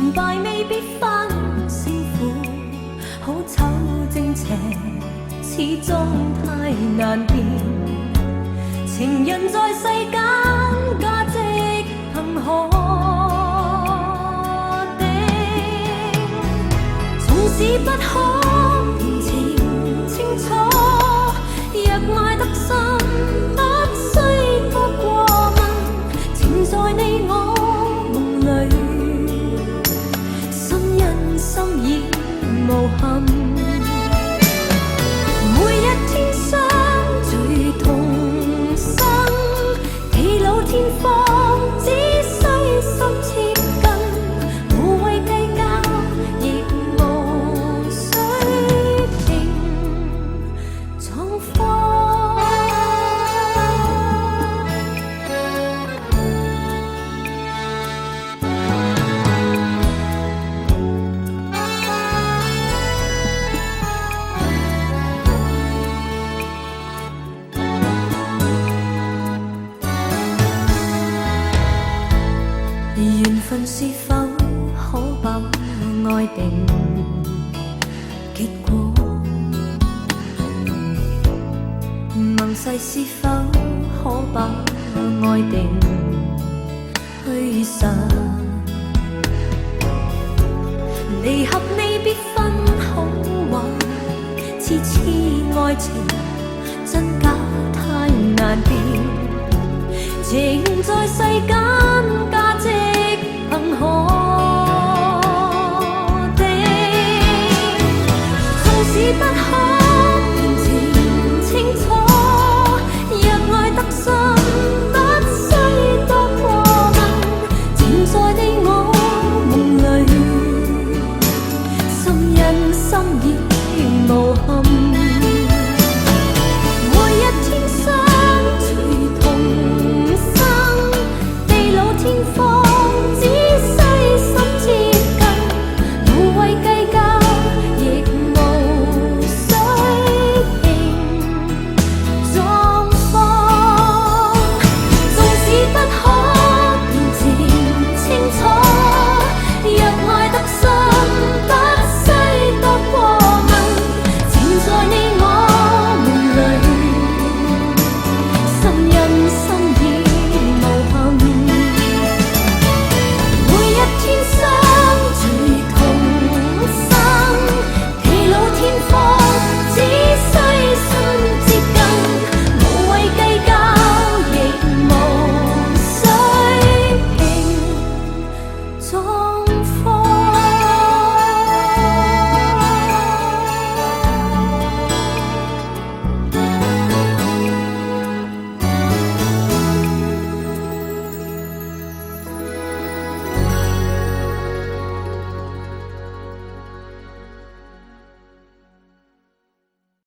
成敗未必分勝負，好醜正邪始終太難辨。情人在世間價值憑可定，縱使不可辨情清楚，若愛得深，不需多過問，情在你我夢裏，心因心已無憾。每一天相聚同生，地老天荒，只需心貼近，無謂計較，亦無需拼狀況。緣分是否可把愛定結果？盟誓是否可把愛定虛實？離合未必分好壞，痴痴愛情真假太難辨。情在世間價值憑可定，縱使不可辨情清楚，若愛得深，不需多過問，情在你我夢裏，心因心已無憾。每一天相隨同生，地老天荒，只需心接近，無謂計較，亦無需拼狀況。縱使不可辨情清楚，若愛得深，不需多過問，情在你我夢裏，心因心已無憾。每一天相隨同生，地老天荒，只需心接近，無謂計較，亦無需拼狀